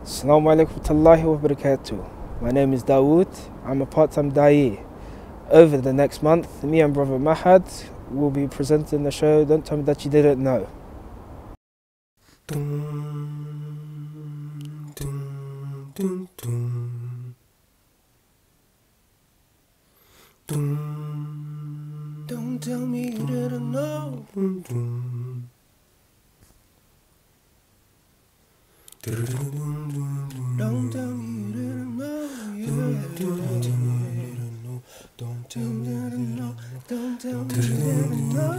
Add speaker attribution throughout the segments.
Speaker 1: Assalamu alaikum warahmatullahi wabarakatuh. My name is Dawud. I'm a part-time da'i. Over the next month, me and brother Mahad will be presenting the show Don't Tell Me That You Didn't Know.
Speaker 2: Don't tell me you didn't know. Don't tell me you didn't know. Don't tell me you didn't know. Don't tell me you didn't know. Don't tell me you didn't know.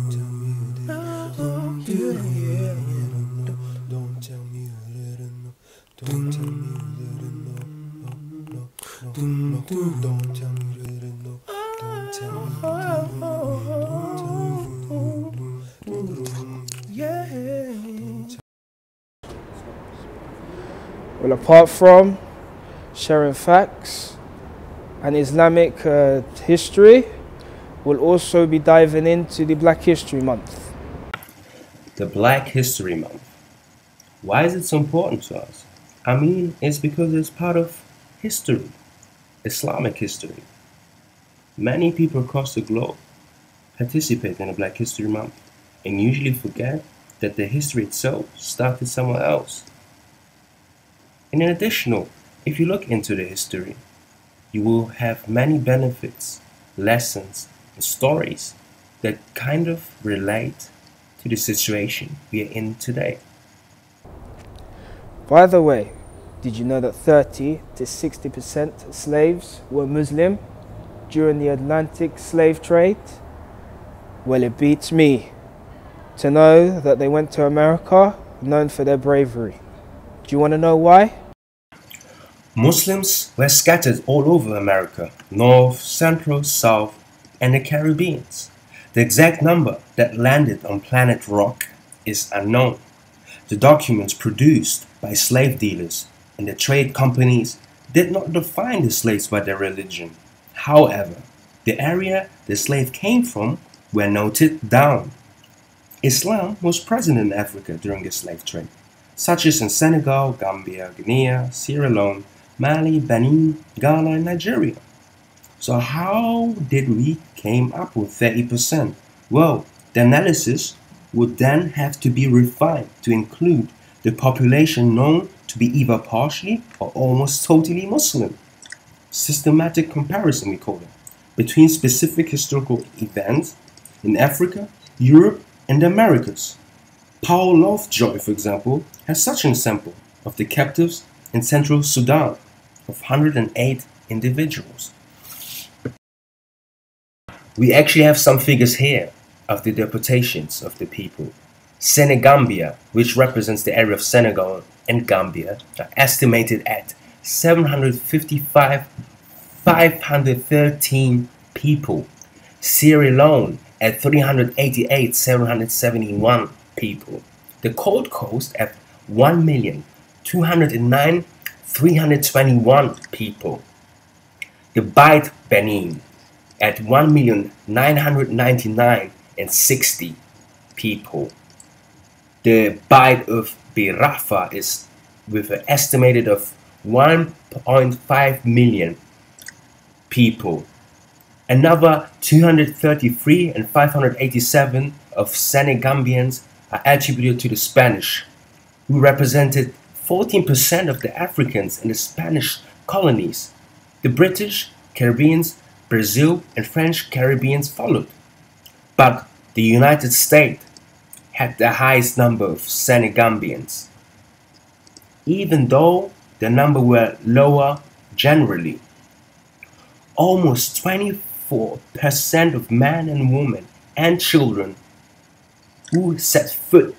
Speaker 2: Don't tell me you didn't know. Don't tell me you didn't know. Don't tell me you didn't know. Don't tell me you didn't know. Don't tell me you didn't know. Yeah.
Speaker 1: Well, apart from sharing facts and Islamic history, we'll also be diving into the Black History Month.
Speaker 3: The Black History Month. Why is it so important to us? I mean, it's because it's part of history, Islamic history. Many people across the globe participate in the Black History Month and usually forget that the history itself started somewhere else. And in addition, if you look into the history, you will have many benefits, lessons, and stories that kind of relate to the situation we are in today.
Speaker 1: By the way, did you know that 30 to 60% of slaves were Muslim during the Atlantic slave trade? Well, it beats me to know that they went to America known for their bravery. Do you want to know why?
Speaker 3: Muslims were scattered all over America, North, Central, South, and the Caribbean. The exact number that landed on planet Rock is unknown. The documents produced by slave dealers and the trade companies did not define the slaves by their religion. However, the area the slave came from were noted down. Islam was present in Africa during the slave trade, such as in Senegal, Gambia, Guinea, Sierra Leone, Mali, Benin, Ghana, and Nigeria. So how did we came up with 30%? Well, the analysis would then have to be refined to include the population known to be either partially or almost totally Muslim. Systematic comparison, we call it, between specific historical events in Africa, Europe, and the Americas. Paul Lovejoy, for example, has such an example of the captives in Central Sudan of 108 individuals. We actually have some figures here of the deportations of the people. Senegambia, which represents the area of Senegal and Gambia, are estimated at 513 people. Sierra Leone at 771 people. The Gold Coast at 1,209,321 people. The Bight Benin at 1,999,060 people. The Bight of Birafa is with an estimated of 1.5 million people. Another 233 and 587 of Senegambians are attributed to the Spanish, who represented 14% of the Africans in the Spanish colonies. The British, Caribbeans, Brazil, and French Caribbeans followed. But the United States had the highest number of Senegambians, even though the number were lower generally. Almost 24% of men and women and children who set foot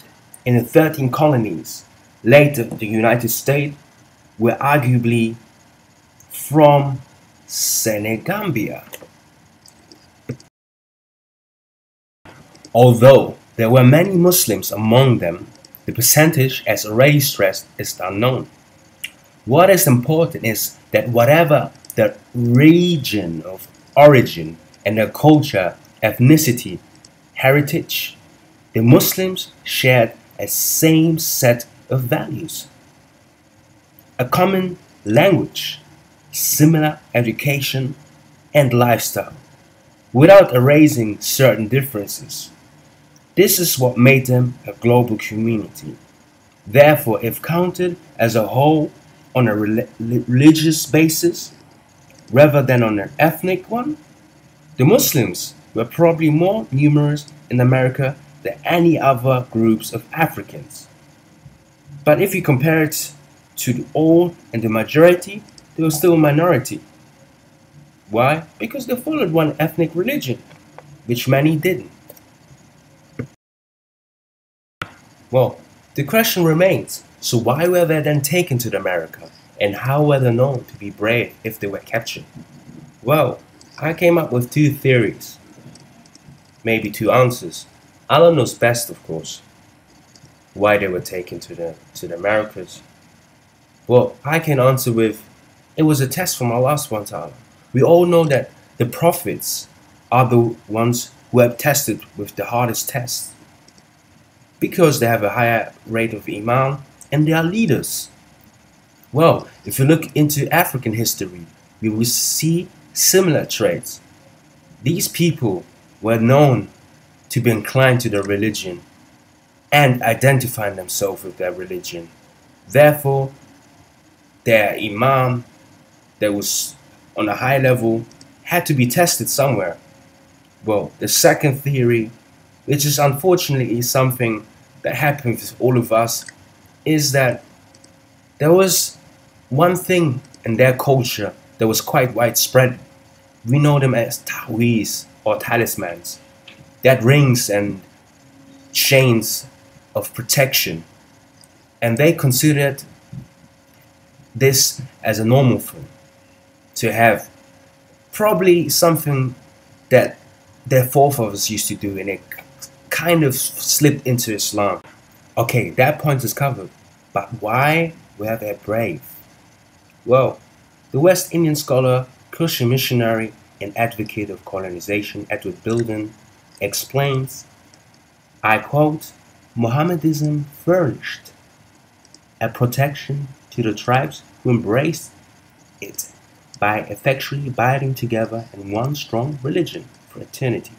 Speaker 3: in the 13 colonies, later the United States, were arguably from Senegambia. Although there were many Muslims among them, the percentage, as already stressed, is unknown. What is important is that whatever the region of origin and their culture, ethnicity, heritage, the Muslims shared a same set of values. a common language, similar education and lifestyle, without erasing certain differences. This is what made them a global community. Therefore, if counted as a whole on a religious basis rather than on an ethnic one, the Muslims were probably more numerous in America than any other groups of Africans. But if you compare it to the all and the majority, they were still a minority. Why? Because they followed one ethnic religion, which many didn't. Well, the question remains, so why were they then taken to America? And how were they known to be brave if they were captured? Well, I came up with two theories, maybe two answers. Allah knows best, of course, why they were taken to the Americas. Well, I can answer with, it was a test from Allah subhanahu wa ta'ala. We all know that the prophets are the ones who have tested with the hardest tests, because they have a higher rate of Iman and they are leaders. Well, if you look into African history, we will see similar traits. These people were known to be inclined to their religion and identifying themselves with their religion. Therefore, their Imam that was on a high level had to be tested somewhere. Well, the second theory, which is unfortunately something that happens with all of us, is that there was one thing in their culture that was quite widespread. We know them as ta'weez or talismans, that rings and chains of protection, and they considered this as a normal thing to have, probably something that their forefathers used to do, and it kind of slipped into Islam. Okay, that point is covered, but why were they brave? Well, the West Indian scholar, Christian missionary, and advocate of colonization, Abdul, explains, I quote, Mohammedanism furnished a protection to the tribes who embraced it by effectually binding together in one strong religion for eternity,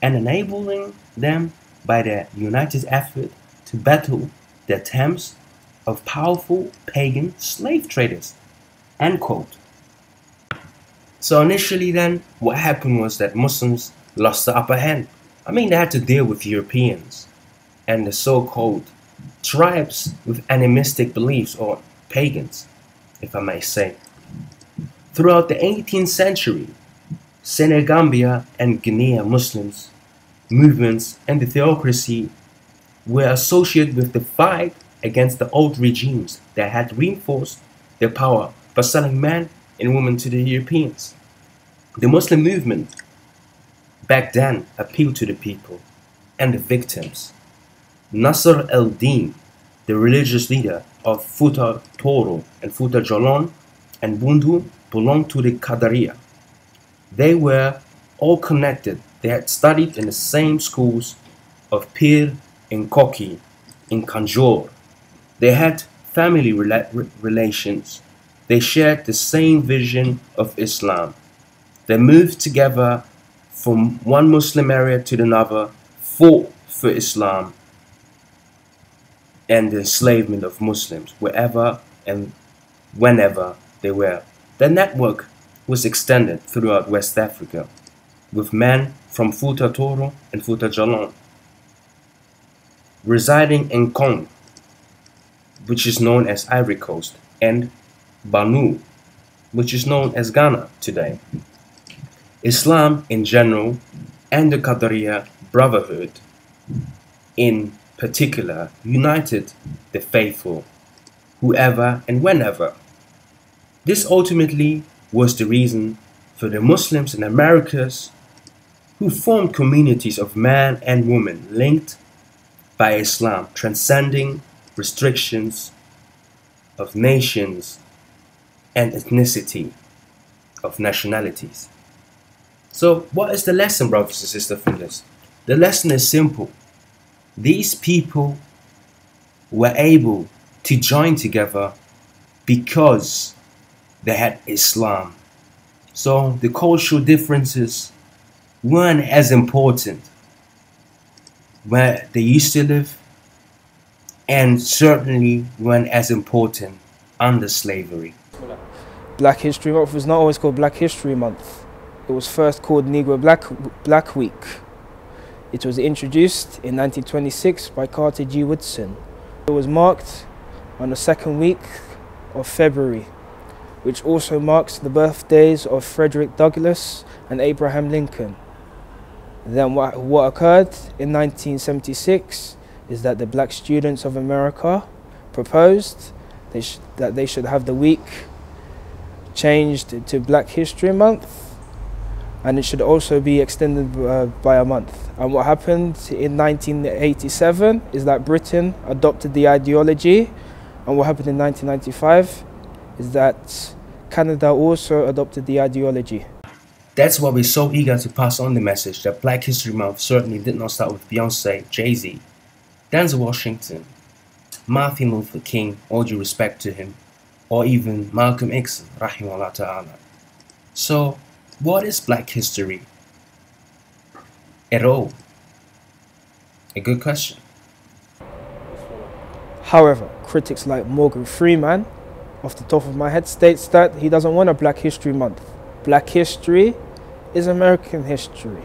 Speaker 3: and enabling them by their united effort to battle the attempts of powerful pagan slave traders. End quote. So initially then, what happened was that Muslims lost the upper hand. I mean, they had to deal with Europeans and the so-called tribes with animistic beliefs, or pagans, if I may say. Throughout the 18th century, Senegambia and Guinea Muslims movements and the theocracy were associated with the fight against the old regimes that had reinforced their power by selling men and women to the Europeans. The Muslim movement back then appealed to the people and the victims. Nasr al-Din, the religious leader of Futa Toro and Futa Jolon and Bundu, belonged to the Qadariya. They were all connected. They had studied in the same schools of Pir and Koki in Kanjor. They had family relations. They shared the same vision of Islam. They moved together from one Muslim area to another, fought for Islam and the enslavement of Muslims wherever and whenever they were. The network was extended throughout West Africa, with men from Futa Toro and Futa Jalon residing in Kong, which is known as Ivory Coast, and Banu, which is known as Ghana today. Islam in general and the Qadariya Brotherhood in particular united the faithful, whoever and whenever. This ultimately was the reason for the Muslims in Americas, who formed communities of man and woman linked by Islam, transcending restrictions of nations and ethnicity, of nationalities. So what is the lesson, brothers and sisters, from this? The lesson is simple. These people were able to join together because they had Islam. So the cultural differences weren't as important where they used to live, and certainly weren't as important under slavery.
Speaker 1: Black History Month was not always called Black History Month. It was first called Negro Black Week. It was introduced in 1926 by Carter G. Woodson. It was marked on the second week of February, which also marks the birthdays of Frederick Douglass and Abraham Lincoln. Then what occurred in 1976 is that the black students of America proposed that they should have the week changed to Black History Month, and it should also be extended by a month. And what happened in 1987 is that Britain adopted the ideology, and what happened in 1995 is that Canada also adopted the ideology.
Speaker 3: That's why we're so eager to pass on the message that Black History Month certainly did not start with Beyonce, Jay-Z, Denzel Washington, Martin Luther King, all due respect to him, or even Malcolm X, rahimahullah ta'ala. So, what is Black history at all? A good question.
Speaker 1: However, critics like Morgan Freeman, off the top of my head, states that he doesn't want a Black History Month. Black history is American history.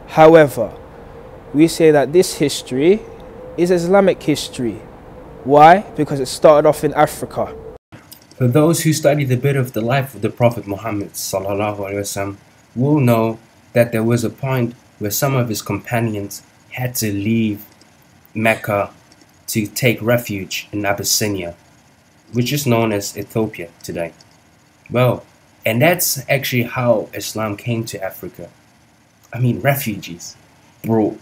Speaker 1: However, we say that this history is Islamic history. Why? Because it started off in Africa.
Speaker 3: For those who studied a bit of the life of the Prophet Muhammad sallallahu alaihi wasallam, will know that there was a point where some of his companions had to leave Mecca to take refuge in Abyssinia, which is known as Ethiopia today. Well, and that's actually how Islam came to Africa. I mean, refugees brought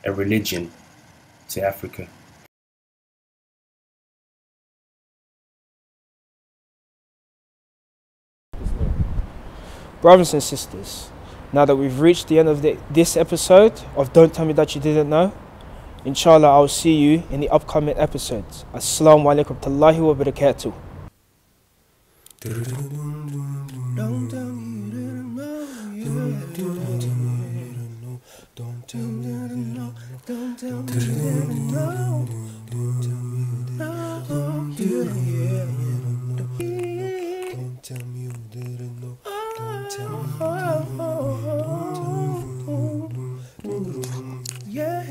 Speaker 3: a religion to Africa.
Speaker 1: Brothers and sisters, now that we've reached the end of this episode of Don't Tell Me That You Didn't Know, inshallah I'll see you in the upcoming episodes. Assalamu alaikum warahmatullahi wabarakatuh.
Speaker 2: Don't tell me you didn't know, don't tell me you didn't know, don't tell me you didn't know, don't tell me you didn't know, don't tell me you didn't know, don't tell me you didn't know, yeah.